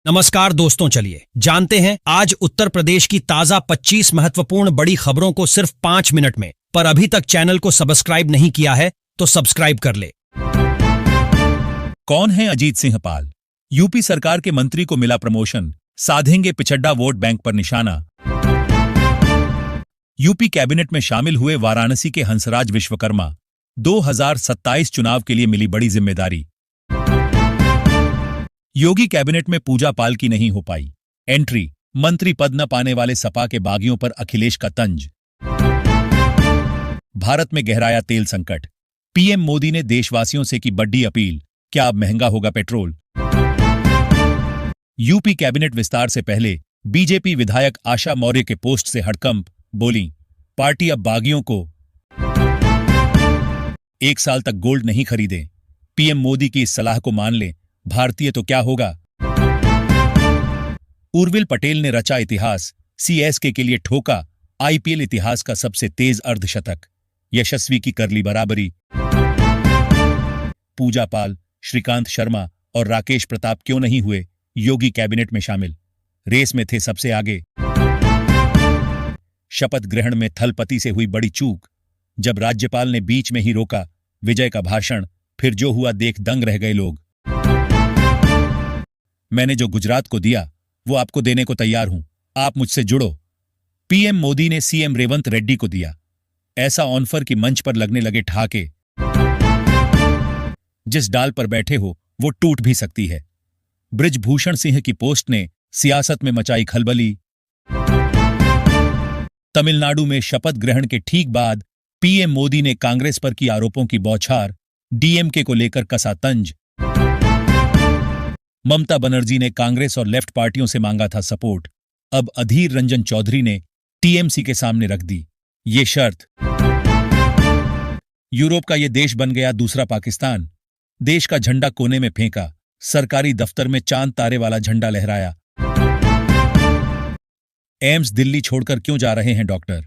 नमस्कार दोस्तों, चलिए जानते हैं आज उत्तर प्रदेश की ताजा 25 महत्वपूर्ण बड़ी खबरों को सिर्फ 5 मिनट में। पर अभी तक चैनल को सब्सक्राइब नहीं किया है तो सब्सक्राइब कर ले। कौन है अजीत सिंह पाल? यूपी सरकार के मंत्री को मिला प्रमोशन, साधेंगे पिछड़ा वोट बैंक पर निशाना। यूपी कैबिनेट में शामिल हुए वाराणसी के हंसराज विश्वकर्मा। 2027 चुनाव के लिए मिली बड़ी जिम्मेदारी। योगी कैबिनेट में पूजा पाल की नहीं हो पाई एंट्री, मंत्री पद न पाने वाले सपा के बागियों पर अखिलेश का तंज। भारत में गहराया तेल संकट, पीएम मोदी ने देशवासियों से की बड़ी अपील, क्या अब महंगा होगा पेट्रोल? यूपी कैबिनेट विस्तार से पहले बीजेपी विधायक आशा मौर्य के पोस्ट से हड़कंप, बोली पार्टी अब बागियों को 1 साल तक गोल्ड नहीं खरीदें। पीएम मोदी की इस सलाह को मान लें, भारतीय तो क्या होगा। उर्विल पटेल ने रचा इतिहास, सीएसके के लिए ठोका आईपीएल इतिहास का सबसे तेज अर्धशतक, यशस्वी की कर ली बराबरी। पूजा पाल, श्रीकांत शर्मा और राकेश प्रताप क्यों नहीं हुए योगी कैबिनेट में शामिल? रेस में थे सबसे आगे। शपथ ग्रहण में थलपति से हुई बड़ी चूक, जब राज्यपाल ने बीच में ही रोका विजय का भाषण, फिर जो हुआ देख दंग रह गए लोग। मैंने जो गुजरात को दिया वो आपको देने को तैयार हूं, आप मुझसे जुड़ो। पीएम मोदी ने सीएम रेवंत रेड्डी को दिया ऐसा ऑनफर कि मंच पर लगने लगे ठहाके। जिस डाल पर बैठे हो वो टूट भी सकती है। बृजभूषण सिंह की पोस्ट ने सियासत में मचाई खलबली। तमिलनाडु में शपथ ग्रहण के ठीक बाद पीएम मोदी ने कांग्रेस पर की आरोपों की बौछार, डीएमके को लेकर कसा तंज। ममता बनर्जी ने कांग्रेस और लेफ्ट पार्टियों से मांगा था सपोर्ट, अब अधीर रंजन चौधरी ने टीएमसी के सामने रख दी ये शर्त। यूरोप का ये देश बन गया दूसरा पाकिस्तान, देश का झंडा कोने में फेंका, सरकारी दफ्तर में चांद तारे वाला झंडा लहराया। एम्स दिल्ली छोड़कर क्यों जा रहे हैं डॉक्टर?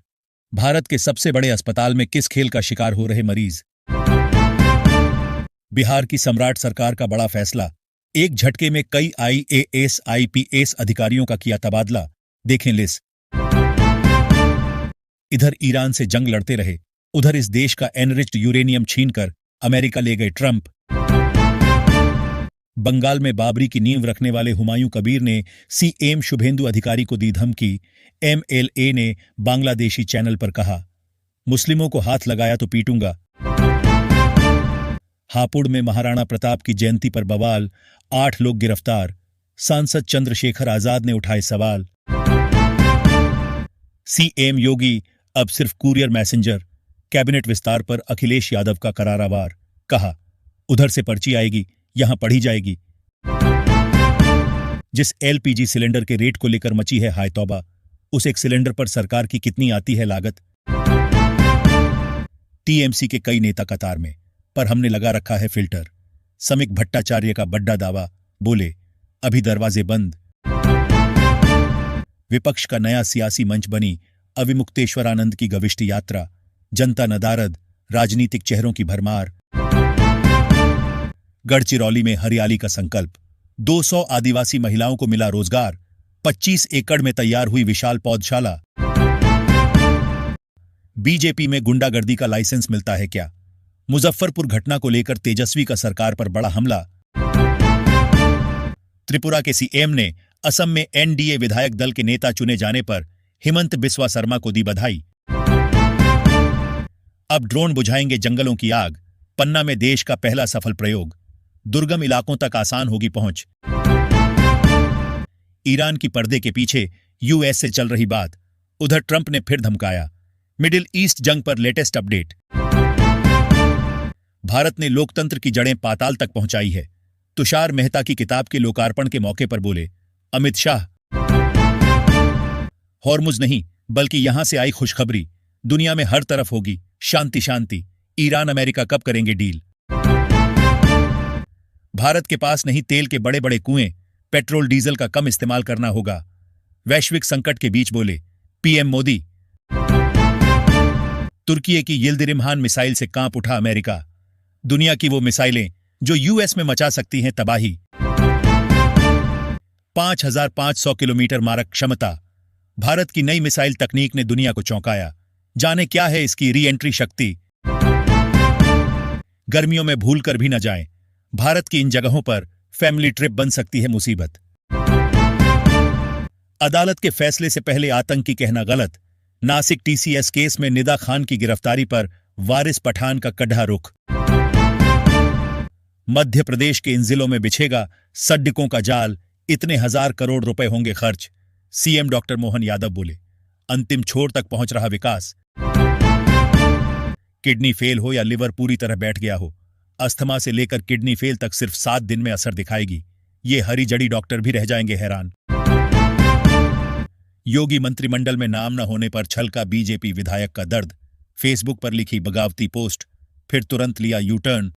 भारत के सबसे बड़े अस्पताल में किस खेल का शिकार हो रहे मरीज? बिहार की सम्राट सरकार का बड़ा फैसला, एक झटके में कई आईएएस आईपीएस अधिकारियों का किया तबादला, देखें लिस्ट। इधर ईरान से जंग लड़ते रहे, उधर इस देश का एनरिच्ड यूरेनियम छीनकर अमेरिका ले गए ट्रंप। बंगाल में बाबरी की नींव रखने वाले हुमायूं कबीर ने सीएम शुभेंदु अधिकारी को दी धमकी। एमएलए ने बांग्लादेशी चैनल पर कहा, मुस्लिमों को हाथ लगाया तो पीटूंगा। हापुड़ में महाराणा प्रताप की जयंती पर बवाल, 8 लोग गिरफ्तार, सांसद चंद्रशेखर आजाद ने उठाए सवाल। सीएम योगी अब सिर्फ कुरियर मैसेंजर, कैबिनेट विस्तार पर अखिलेश यादव का करारा वार, कहा उधर से पर्ची आएगी यहां पढ़ी जाएगी। जिस एलपीजी सिलेंडर के रेट को लेकर मची है हाय तौबा, उस एक सिलेंडर पर सरकार की कितनी आती है लागत? टीएमसी के कई नेता कतार में, पर हमने लगा रखा है फिल्टर। समीक भट्टाचार्य का बड्डा दावा, बोले अभी दरवाजे बंद। विपक्ष का नया सियासी मंच बनी अविमुक्तेश्वरानंद की गविष्ट यात्रा, जनता नदारद, राजनीतिक चेहरों की भरमार। गढ़चिरौली में हरियाली का संकल्प, 200 आदिवासी महिलाओं को मिला रोजगार, 25 एकड़ में तैयार हुई विशाल पौधशाला। बीजेपी में गुंडागर्दी का लाइसेंस मिलता है क्या? मुजफ्फरपुर घटना को लेकर तेजस्वी का सरकार पर बड़ा हमला। त्रिपुरा के सीएम ने असम में एनडीए विधायक दल के नेता चुने जाने पर हिमंत बिस्वा शर्मा को दी बधाई। अब ड्रोन बुझाएंगे जंगलों की आग, पन्ना में देश का पहला सफल प्रयोग, दुर्गम इलाकों तक आसान होगी पहुंच। ईरान की पर्दे के पीछे यूएस से चल रही बात, उधर ट्रंप ने फिर धमकाया। मिडिल ईस्ट जंग पर लेटेस्ट अपडेट, भारत ने लोकतंत्र की जड़ें पाताल तक पहुंचाई है, तुषार मेहता की किताब के लोकार्पण के मौके पर बोले अमित शाह। हॉर्मुज नहीं बल्कि यहां से आई खुशखबरी, दुनिया में हर तरफ होगी शांति शांति, ईरान अमेरिका कब करेंगे डील? भारत के पास नहीं तेल के बड़े बड़े कुएं, पेट्रोल डीजल का कम इस्तेमाल करना होगा, वैश्विक संकट के बीच बोले पीएम मोदी। तुर्की की यिल्दिरिमहान मिसाइल से कांप उठा अमेरिका, दुनिया की वो मिसाइलें जो यूएस में मचा सकती हैं तबाही। 5,500 किलोमीटर मारक क्षमता। भारत की नई मिसाइल तकनीक ने दुनिया को चौंकाया। जाने क्या है इसकी री एंट्री शक्ति। गर्मियों में भूल कर भी न जाएं। भारत की इन जगहों पर फैमिली ट्रिप बन सकती है मुसीबत। अदालत के फैसले से पहले आतंकी कहना गलत। नासिक टीसीएस केस में निदा खान की गिरफ्तारी पर वारिस पठान का कड़ा रुख। मध्य प्रदेश के इन जिलों में बिछेगा सड्डकों का जाल, इतने 1,000 करोड़ रुपए होंगे खर्च। सीएम डॉक्टर मोहन यादव बोले। अंतिम छोर तक पहुंच रहा विकास। किडनी फेल हो या लिवर पूरी तरह बैठ गया हो, अस्थमा से लेकर किडनी फेल तक सिर्फ 7 दिन में असर दिखाएगी। ये हरी जड़ी डॉक्टर भी रह जाएंगे हैरान। योगी मंत्रिमंडल में नाम न होने पर छलका बीजेपी विधायक का दर्द। फेसबुक पर लिखी बगावती पोस्ट, फिर तुरंत लिया यू टर्न।